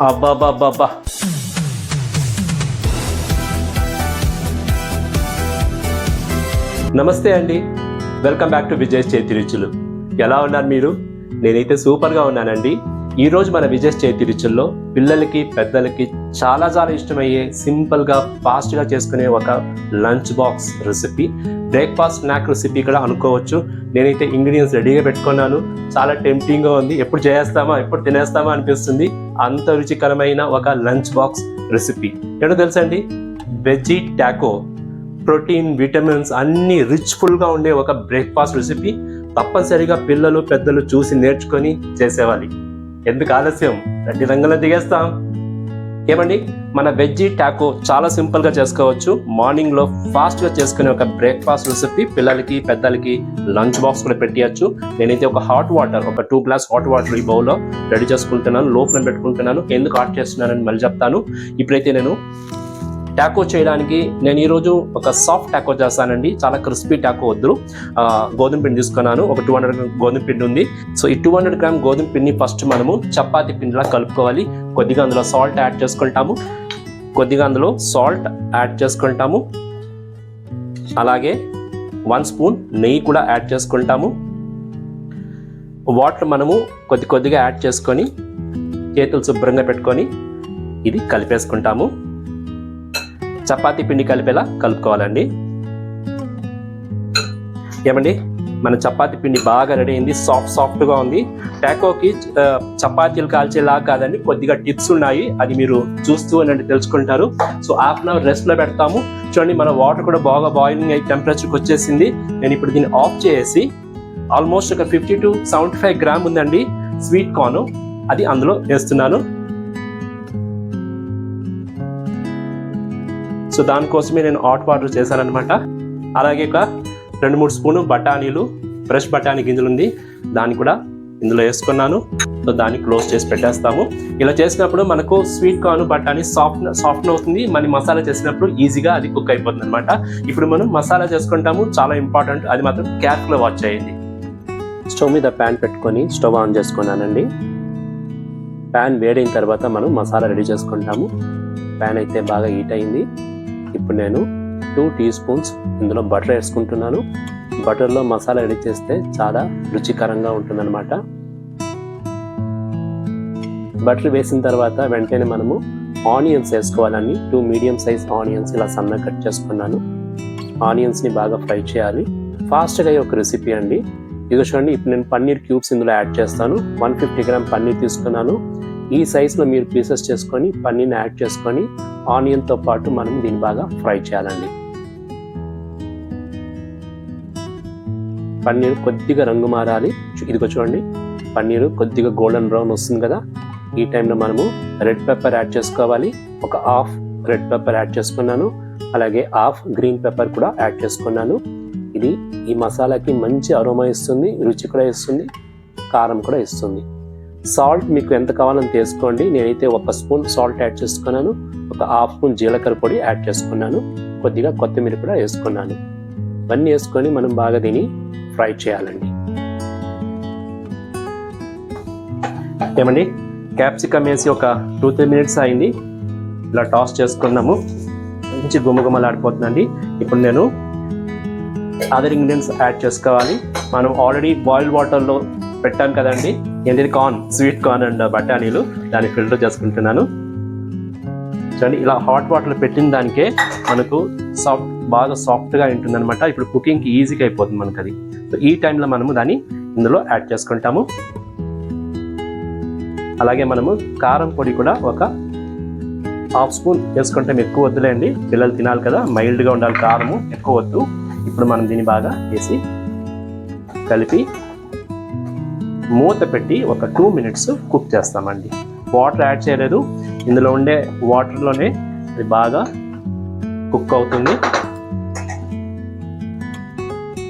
అబ్బాబ్బాబ్బా, నమస్తే అండి. Welcome back to Vijay చేతి రుచులు. ఎలా ఉన్నారు మీరు? నేనైతే సూపర్గా ఉన్నానండి. ఈరోజు మన విజయ్ చేతి రుచుల్లో పిల్లలకి పెద్దలకి చాలా ఇష్టమయ్యే సింపుల్గా ఫాస్ట్గా చేసుకునే ఒక lunch box recipe, breakfast snack recipe కూడా అనుకోవచ్చు. నేనైతే ఇంగ్రీడియంట్స్ రెడీగా పెట్టుకున్నాను. చాలా టెంప్టింగ్గా ఉంది. ఎప్పుడు చేస్తామా ఎప్పుడు తినేస్తామా అనిపిస్తుంది. అంత రుచికరమైన ఒక లంచ్ బాక్స్ రెసిపీ ఏంటో తెలుసండి? Veggie Taco. ప్రోటీన్, విటమిన్స్ అన్ని రిచ్ఫుల్గా ఉండే ఒక బ్రేక్ఫాస్ట్ రెసిపీ. తప్పనిసరిగా పిల్లలు పెద్దలు చూసి నేర్చుకొని చేసేవాలి. ఎందుకు ఆలస్యం, రెడ్డి రంగంలో దిగేస్తాం. ఏమండి, మన వెజ్జీ టాకో చాలా సింపుల్గా చేసుకోవచ్చు. మార్నింగ్లో ఫాస్ట్గా చేసుకునే ఒక బ్రేక్ఫాస్ట్ రెసిపీ. పిల్లలకి పెద్దలకి లంచ్ బాక్స్ కూడా పెట్టియచ్చు. నేనైతే ఒక హాట్ వాటర్, ఒక 2 గ్లాస్ హాట్ వాటర్ ఈ బౌల్లో రెడీ చేసుకుంటున్నాను. లో ఫ్లేమ్ పెట్టుకుంటున్నాను. ఎందుకు హాట్ చేస్తున్నానని మళ్ళీ చెప్తాను. ఇప్పుడైతే నేను టాకో చేయడానికి నేను ఈరోజు ఒక సాఫ్ట్ టాకో చేస్తానండి. చాలా క్రిస్పీ టాకో వద్దు. గోధుమ పిండి తీసుకున్నాను. ఒక 200 గ్రామ్ గోధుమ పిండి ఉంది. సో ఈ 200 గ్రామ్ గోధుమ పిండిని ఫస్ట్ మనము చపాతీ పిండిలా కలుపుకోవాలి. కొద్దిగా అందులో సాల్ట్ యాడ్ చేసుకుంటాము. అలాగే 1 స్పూన్ నెయ్యి కూడా యాడ్ చేసుకుంటాము. వాటర్ మనము కొద్దిగా యాడ్ చేసుకొని చేతులు శుభ్రంగా పెట్టుకొని ఇది కలిపేసుకుంటాము. చపాతీ పిండి కలిపేలా కలుపుకోవాలండి. ఏమండి, మన చపాతీ పిండి బాగా రెడీ అయింది. సాఫ్ట్గా ఉంది. టాకోకి చపాతీలు కాల్చేలా కాదండి, కొద్దిగా టిప్స్ ఉన్నాయి. అది మీరు చూస్తూ అని తెలుసుకుంటారు. సో హాఫ్ అన్ అవర్ రెస్ట్లో పెడతాము. చూడండి, మన వాటర్ కూడా బాగా బాయిలింగ్ అయ్యి టెంపరేచర్కి వచ్చేసింది. నేను ఇప్పుడు దీన్ని ఆఫ్ చేసి ఆల్మోస్ట్ ఒక 50 to 75 గ్రామ్ ఉందండి స్వీట్ కార్న్, అది అందులో వేస్తున్నాను. సో దానికోసమే నేను హాట్ వాటర్ చేశానమాట. అలాగే ఒక 2-3 స్పూను బఠానీలు, ఫ్రెష్ బఠానీ గింజలు ఉంది, దాన్ని కూడా ఇందులో వేసుకున్నాను. సో దాన్ని క్లోజ్ చేసి పెట్టేస్తాము. ఇలా చేసినప్పుడు మనకు స్వీట్ కార్న్ బఠానీ సాఫ్ట్ అవుతుంది. మన మసాలా చేసినప్పుడు ఈజీగా అది కుక్ అయిపోతుంది అనమాట. ఇప్పుడు మనం మసాలా చేసుకుంటాము. చాలా ఇంపార్టెంట్, అది మాత్రం కేర్ఫుల్గా వాచ్ చేయండి. స్టవ్ మీద ప్యాన్ పెట్టుకొని స్టవ్ ఆన్ చేసుకున్నానండి. ప్యాన్ వేడైన తర్వాత మనం మసాలా రెడీ చేసుకుంటాము. ప్యాన్ అయితే బాగా హీట్ అయింది. ఇప్పుడు నేను 2 టీ స్పూన్స్ ఇందులో బటర్ వేసుకుంటున్నాను. బటర్లో మసాలా రెడీ చేస్తే చాలా రుచికరంగా ఉంటుందన్నమాట. బటర్ వేసిన తర్వాత వెంటనే మనము ఆనియన్స్ వేసుకోవాలని 2 మీడియం సైజ్ ఆనియన్స్ ఇలా సన్నగా కట్ చేసుకున్నాను. ఆనియన్స్ని బాగా ఫ్రై చేయాలి. ఫాస్ట్గా ఒక రెసిపీ అండి. ఇది చూడండి, ఇప్పుడు నేను పన్నీర్ క్యూబ్స్ ఇందులో యాడ్ చేస్తాను. 150 గ్రామ్ పన్నీర్ తీసుకున్నాను. ఈ సైజులో మీరు పీసెస్ చేసుకొని పన్నీర్ని యాడ్ చేసుకొని ఆనియన్తో పాటు మనం దీన్ని బాగా ఫ్రై చేయాలండి. పన్నీర్ కొద్దిగా రంగు మారాలి. ఇదిగో చూడండి, పన్నీరు కొద్దిగా గోల్డెన్ బ్రౌన్ వస్తుంది కదా. ఈ టైంలో మనము రెడ్ పెప్పర్ యాడ్ చేసుకోవాలి. ఒక హాఫ్ రెడ్ పెప్పర్ యాడ్ చేసుకున్నాను. అలాగే హాఫ్ గ్రీన్ పెప్పర్ కూడా యాడ్ చేసుకున్నాను. ఇది ఈ మసాలాకి మంచి అరోమా ఇస్తుంది, రుచి కూడా ఇస్తుంది, కారం కూడా ఇస్తుంది. సాల్ట్ మీకు ఎంత కావాలని తీసుకోండి. నేనైతే 1 స్పూన్ సాల్ట్ యాడ్ చేసుకున్నాను. ఒక హాఫ్ స్పూన్ జీలకర్ర పొడి యాడ్ చేసుకున్నాను. కొద్దిగా కొత్తిమీర కూడా వేసుకున్నాను. ఇవన్నీ వేసుకొని మనం బాగా దీన్ని ఫ్రై చేయాలండి. ఏమండి, క్యాప్సికమ్ వేసి ఒక 2-3 మినిట్స్ అయింది. ఇలా టాస్ చేసుకున్నాము. మంచి గుమగుమలాడిపోతుందండి. ఇప్పుడు నేను అదర్ ఇంగ్రీడియంట్స్ యాడ్ చేసుకోవాలి. మనం ఆల్రెడీ బాయిల్డ్ వాటర్లో పెట్టాను కదండి, ఏంటిది స్వీట్ కార్న్ అండ్ బఠానీలు, దాన్ని ఫిల్టర్ చేసుకుంటున్నాను. చూడండి, ఇలా హాట్ వాటర్లో పెట్టిన దానికే మనకు బాగా సాఫ్ట్గా ఉంటుందన్నమాట. ఇప్పుడు కుకింగ్కి ఈజీగా అయిపోతుంది మనకు అది. సో ఈ టైంలో మనము దాన్ని ఇందులో యాడ్ చేసుకుంటాము. అలాగే మనము కారం పొడి కూడా ఒక హాఫ్ స్పూన్ వేసుకుంటాం. ఎక్కువ వద్దులేండి, పిల్లలు తినాలి కదా, మైల్డ్గా ఉండాలి, కారము ఎక్కువ వద్దు. ఇప్పుడు మనం దీన్ని బాగా వేసి కలిపి మూత పెట్టి ఒక 2 మినిట్స్ కుక్ చేస్తామండి. వాటర్ యాడ్ చేయలేదు, ఇందులో ఉండే వాటర్లోనే అది బాగా కుక్ అవుతుంది.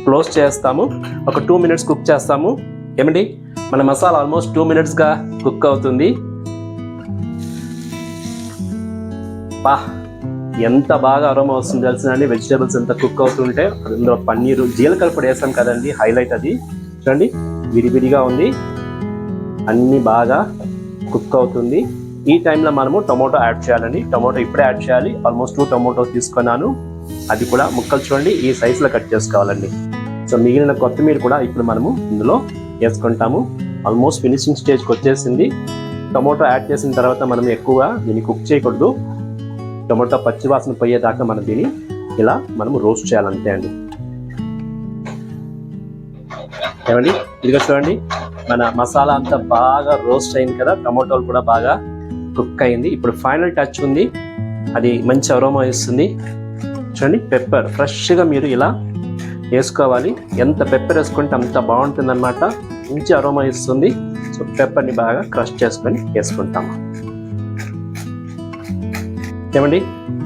క్లోజ్ చేస్తాము. ఒక 2 మినిట్స్ కుక్ చేస్తాము. ఏమండి, మన మసాలా ఆల్మోస్ట్ 2 మినిట్స్గా కుక్ అవుతుంది. ఎంత బాగా అరోమా వస్తుంది తెలిసిందండి. వెజిటేబుల్స్ ఎంత కుక్ అవుతుంటే అందులో పన్నీరు, జీలకర్ర పొడి వేసాం కదండి, హైలైట్ అది. చూడండి, విడివిడిగా ఉంది, అన్నీ బాగా కుక్ అవుతుంది. ఈ టైంలో మనము టొమాటో యాడ్ చేయాలండి. టొమాటో ఇప్పుడే యాడ్ చేయాలి. ఆల్మోస్ట్ 2 టొమాటోస్ తీసుకున్నాను. అది కూడా ముక్కలు చూడండి ఈ సైజులో కట్ చేసుకోవాలండి. సో మిగిలిన కొత్తిమీర కూడా ఇప్పుడు మనము ఇందులో వేసుకుంటాము. ఆల్మోస్ట్ ఫినిషింగ్ స్టేజ్కి వచ్చేసింది. టొమాటో యాడ్ చేసిన తర్వాత మనం ఎక్కువగా దీన్ని కుక్ చేయకూడదు. టొమాటో పచ్చివాసన పోయేదాకా మనం దీన్ని ఇలా మనం రోస్ట్ చేయాలంతే అండి. ఏమండి ఇదిగో చూడండి మన మసాలా అంతా బాగా రోస్ట్ అయింది కదా, టొమాటోలు కూడా బాగా కుక్ అయింది. ఇప్పుడు ఫైనల్ టచ్ ఉంది, అది మంచి అరోమా ఇస్తుంది. చూడండి పెప్పర్ ఫ్రెష్గా మీరు ఇలా వేసుకోవాలి. ఎంత పెప్పర్ వేసుకుంటే అంత బాగుంటుంది అనమాట, మంచి అరోమా ఇస్తుంది. సో పెప్పర్ని బాగా క్రష్ చేసుకొని వేసుకుంటాము. ఏమండి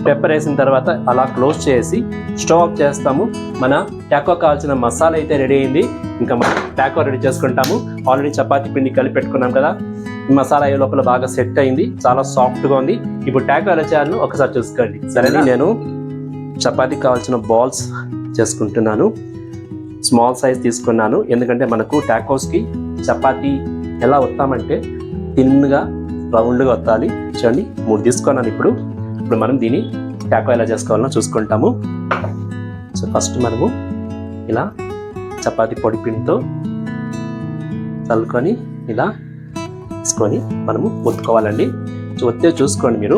పెప్పర్ వేసిన తర్వాత అలా క్లోజ్ చేసి స్టవ్ ఆఫ్ చేస్తాము. మన టాకో కావాల్సిన మసాలా అయితే రెడీ అయింది. ఇంకా మనం టాకో రెడీ చేసుకుంటాము. ఆల్రెడీ చపాతీ పిండి కలిపి పెట్టుకున్నాం కదా, ఈ మసాలా అయ్యే లోపల బాగా సెట్ అయింది, చాలా సాఫ్ట్గా ఉంది. ఇప్పుడు టాకో ఎలా చేయాలో ఒకసారి చూసుకోండి. సరేనా, నేను చపాతీ కావాల్సిన బాల్స్ చేసుకుంటున్నాను. స్మాల్ సైజ్ తీసుకున్నాను, ఎందుకంటే మనకు టాకోస్కి చపాతీ ఎలా వస్తామంటే తిన్నుగా రౌండ్గా వత్తాలి. చూడండి 3 తీసుకున్నాను. ఇప్పుడు మనం దీన్ని టాకో ఎలా చేసుకోవాలో చూసుకుంటాము. సో ఫస్ట్ మనము ఇలా చపాతీ పొడి పిండితో చల్లుకొని ఇలా తీసుకొని మనము ఒత్తుకోవాలండి. సో ఒత్తే చూసుకోండి మీరు.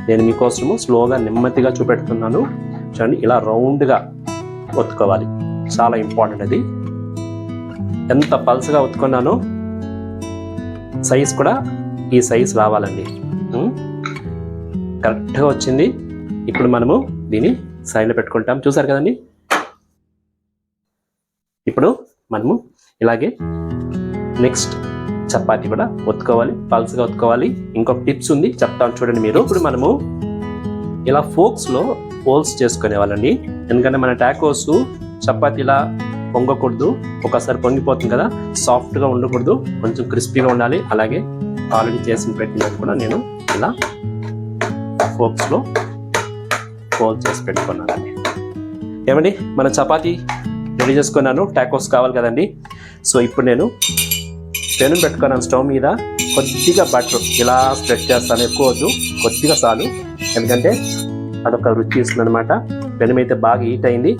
నేను మీకోసము స్లోగా నెమ్మదిగా చూపెడుతున్నాను. చూడండి ఇలా రౌండ్గా ఒత్తుకోవాలి, చాలా ఇంపార్టెంట్ అది. ఎంత పల్సగా ఒత్తుకున్నానో సైజ్ కూడా ఈ సైజ్ రావాలండి. కరెక్ట్గా వచ్చింది. ఇప్పుడు మనము దీన్ని సైడ్లో పెట్టుకుంటాం. చూసారు కదండి. ఇప్పుడు మనము ఇలాగే నెక్స్ట్ చపాతీ కూడా ఒత్తుకోవాలి, పల్స్గా ఒత్తుకోవాలి. ఇంకొక టిప్స్ ఉంది, చెప్తాను చూడండి మీరు. ఇప్పుడు మనము ఇలా ఫోక్స్లో హోల్స్ చేసుకునేవాళ్ళండి, ఎందుకంటే మన టాకోస్ చపాతీ ఇలా పొంగకూడదు, ఒకసారి పొంగిపోతుంది కదా, సాఫ్ట్గా ఉండకూడదు, కొంచెం క్రిస్పీగా ఉండాలి. అలాగే ఆల్రెడీ చేసి పెట్టినది కూడా నేను ఇలా ఫోక్స్లో హోల్స్ చేసి పెట్టుకున్నానండి. ఏమండి మన చపాతీ రెడీ చేసుకున్నాను. టాకోస్ కావాలి కదండి. సో ఇప్పుడు నేను పెనం పెట్టుకున్నాను స్టవ్ మీద. కొద్దిగా బటర్ ఇలా స్ప్రెడ్ చేస్తాను, ఎక్కువ వద్దు, కొద్దిగా చాలు, ఎందుకంటే అదొక రుచి ఇస్తుంది అనమాట. పెనం అయితే బాగా హీట్ అయింది.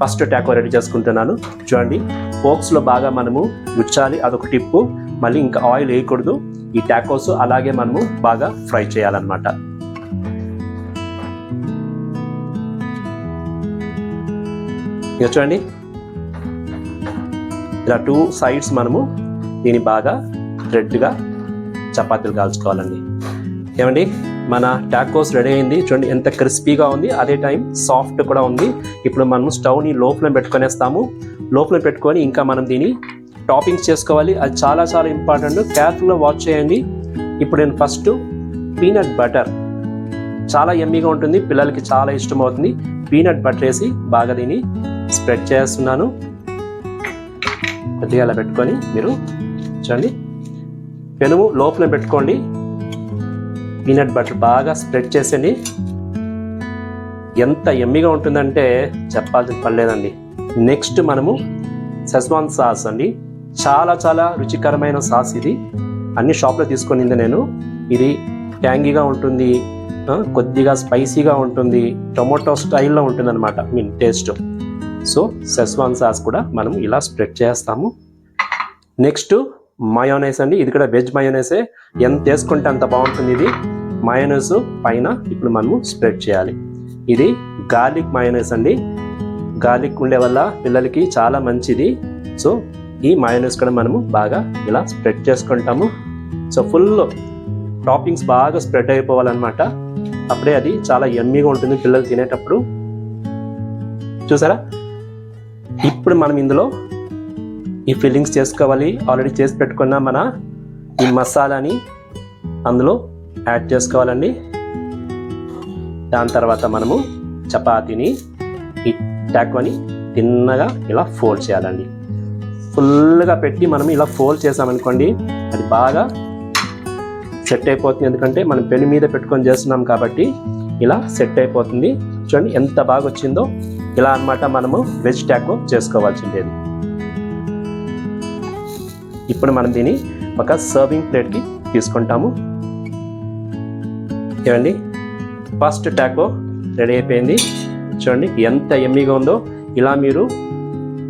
ఫస్ట్ టాకో రెడీ చేసుకుంటున్నాను. చూడండి ఫోక్స్లో బాగా మనము గుచ్చాలి, అదొక టిప్పు. మళ్ళీ ఇంకా ఆయిల్ వేయకూడదు. ఈ టాకోస్ అలాగే మనము బాగా ఫ్రై చేయాలన్నమాట. ఇక చూడండి ఇలా 2 సైడ్స్ మనము దీన్ని బాగా రెడ్గా చపాతీలు కాల్చుకోవాలండి. ఏమండి మన టాకోస్ రెడీ అయింది. చూడండి ఎంత క్రిస్పీగా ఉంది, అదే టైం సాఫ్ట్ కూడా ఉంది. ఇప్పుడు మనం స్టవ్ని లోపల పెట్టుకునేస్తాము. లోపల పెట్టుకొని ఇంకా మనం దీన్ని టాపింగ్స్ చేసుకోవాలి. అది చాలా చాలా ఇంపార్టెంట్, కేర్ఫుల్గా వాచ్ చేయండి. ఇప్పుడు నేను ఫస్ట్ పీనట్ బటర్, చాలా యమ్మీగా ఉంటుంది, పిల్లలకి చాలా ఇష్టం అవుతుంది. పీనట్ బటర్ వేసి బాగా దీన్ని స్ప్రెడ్ చేస్తున్నాను. కొద్దిగా అలా పెట్టుకొని మీరు చూడండి పెనుము లోపల పెట్టుకోండి. పీనట్ బటర్ బాగా స్ప్రెడ్ చేసేయండి. ఎంత యమ్మీగా ఉంటుందంటే చెప్పాల్సిన పని లేదండి. నెక్స్ట్ మనము సెజ్వాన్ సాస్ అండి, చాలా చాలా రుచికరమైన సాస్ ఇది. అన్ని షాప్లో తీసుకునింది నేను. ఇది ట్యాంగీగా ఉంటుంది, కొద్దిగా స్పైసీగా ఉంటుంది, టొమాటో స్టైల్లో ఉంటుంది అనమాట mean taste. So Schezwan sauce కూడా మనం ఇలా స్ప్రెడ్ చేస్తాము. నెక్స్ట్ మయోనైస్ అండి, ఇది కూడా వెజ్ మయోనైసే. ఎంత వేసుకుంటే అంత బాగుంటుంది ఇది. మయోనైస్ పైన ఇప్పుడు మనము స్ప్రెడ్ చేయాలి. ఇది గార్లిక్ మయోనైస్ అండి, గార్లిక్ ఉండే వల్ల పిల్లలకి చాలా మంచిది. సో ఈ మయోనైస్ కూడా మనము బాగా ఇలా స్ప్రెడ్ చేసుకుంటాము. సో ఫుల్ టాపింగ్స్ బాగా స్ప్రెడ్ అయిపోవాలన్నమాట, అప్పుడే అది చాలా యమ్మీగా ఉంటుంది పిల్లలు తినేటప్పుడు. చూసారా, ఇప్పుడు మనం ఇందులో ఈ ఫిల్లింగ్స్ చేసుకోవాలి. ఆల్రెడీ చేసి పెట్టుకున్న మన ఈ మసాలాని అందులో యాడ్ చేసుకోవాలండి. దాని తర్వాత మనము చపాతీని ఈ టాకోని తిన్నగా ఇలా ఫోల్డ్ చేయాలండి. ఫుల్గా పెట్టి మనం ఇలా ఫోల్డ్ చేసామనుకోండి, అది బాగా సెట్ అయిపోతుంది. ఎందుకంటే మనం పెను మీద పెట్టుకొని చేస్తున్నాం కాబట్టి ఇలా సెట్ అయిపోతుంది. చూడండి ఎంత బాగా వచ్చిందో. ఇలా అన్నమాట మనము వెజ్ టాకో చేసుకోవాల్సిందేది. ఇప్పుడు మనం దీన్ని ఒక సర్వింగ్ ప్లేట్కి తీసుకుంటాము. చూడండి, ఫస్ట్ టాకో రెడీ అయిపోయింది. చూడండి ఎంత ఎమ్మీగా ఉందో. ఇలా మీరు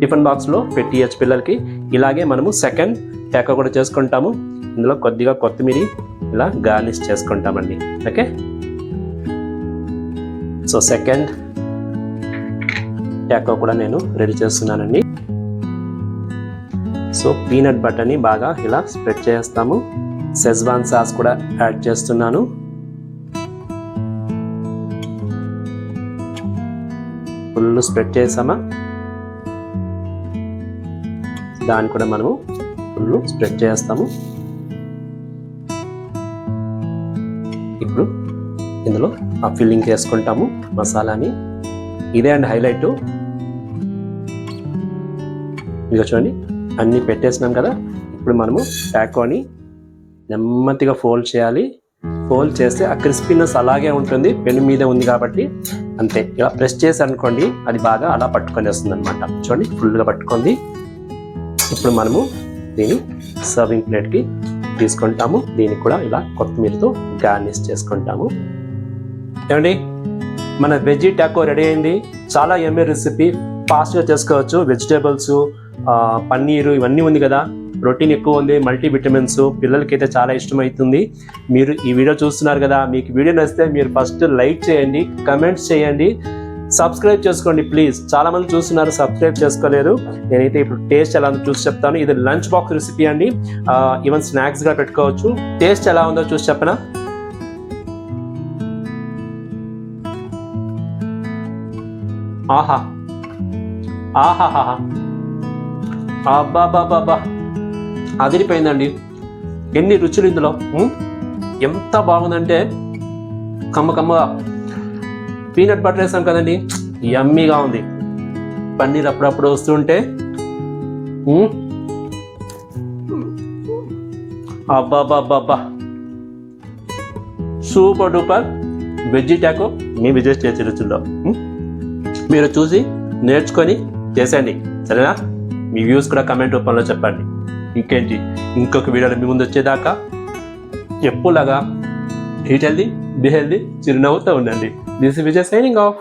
టిఫిన్ బాక్స్లో పెట్టియచ్చు పిల్లలకి. ఇలాగే మనము సెకండ్ టాకో కూడా చేసుకుంటాము. ఇందులో కొద్దిగా కొత్తిమీర ఇలా గార్నిష్ చేసుకుంటామండి. ఓకే, సో సెకండ్ టాకో కూడా నేను రెడీ చేస్తున్నానండి. సో పీనట్ బటర్ని బాగా ఇలా స్ప్రెడ్ చేస్తాము. షెజ్వాన్ సాస్ కూడా యాడ్ చేస్తున్నాను. ఫుల్ స్ప్రెడ్ చేసామా, దాన్ని కూడా మనము ఫుల్ స్ప్రెడ్ చేస్తాము. ఇప్పుడు ఇందులో ఆ ఫిల్లింగ్ వేసుకుంటాము మసాలాని. ఇదే అండి హైలైట్. ఇదిగో చూడండి, అన్నీ పెట్టేసినాం కదా. ఇప్పుడు మనము టాకోని నెమ్మదిగా ఫోల్డ్ చేయాలి. ఫోల్డ్ చేస్తే ఆ క్రిస్పీనెస్ అలాగే ఉంటుంది, పెను మీద ఉంది కాబట్టి. అంతే, ఇలా ప్రెస్ చేసి అనుకోండి, అది బాగా అలా పట్టుకొని వస్తుంది అనమాట. చూడండి, ఫుల్గా పట్టుకుంది. ఇప్పుడు మనము దీన్ని సర్వింగ్ ప్లేట్కి తీసుకుంటాము. దీన్ని కూడా ఇలా కొత్తిమీరతో గార్నిష్ చేసుకుంటాము. ఏమండి, మన వెజ్ టాకో రెడీ అయింది. చాలా యమ్మీ రెసిపీ, ఫాస్ట్గా చేసుకోవచ్చు. వెజిటేబుల్స్, పన్నీరు ఇవన్నీ ఉంది కదా, ప్రోటీన్ ఎక్కువ ఉంది, మల్టీ విటమిన్స్, పిల్లలకి అయితే చాలా ఇష్టమవుతుంది. మీరు ఈ వీడియో చూస్తున్నారు కదా, మీకు వీడియో నచ్చితే మీరు ఫస్ట్ లైక్ చేయండి, కమెంట్స్ చేయండి, సబ్స్క్రైబ్ చేసుకోండి ప్లీజ్. చాలా మంది చూస్తున్నారు, సబ్స్క్రైబ్ చేసుకోలేదు. నేనైతే ఇప్పుడు టేస్ట్ ఎలా ఉందో చూసి చెప్తాను. ఇది లంచ్ బాక్స్ రెసిపీ అండి, ఈవెన్ స్నాక్స్గా పెట్టుకోవచ్చు. టేస్ట్ ఎలా ఉందో చూసి చెప్పనా? ఆహా ఆహాహా, అబ్బాబాబాబా, అదిరిపోయిందండి. ఎన్ని రుచులు ఇందులో. ఎంత బాగుందంటే కమ్మగా. పీనట్ బటర్ వేసాం కదండి, యమ్మీగా ఉంది. పన్నీర్ అప్పుడప్పుడు వస్తుంటే అబ్బాబాబాబా, సూపర్ డూపర్ వెజ్ టాకో మీ విజయ్ చేతి రుచుల్లో. మీరు చూసి నేర్చుకొని చేసేయండి, సరేనా? మీ వ్యూస్ కూడా కమెంట్ రూపంలో చెప్పండి. ఇంకేంటి, ఇంకొక వీడియోలో మీ ముందు వచ్చేదాకా ఎప్పుడులాగా ఈట్ హెల్దీ, బి హెల్దీ, చిరునవ్వుతో ఉండండి. This is Vijay signing off.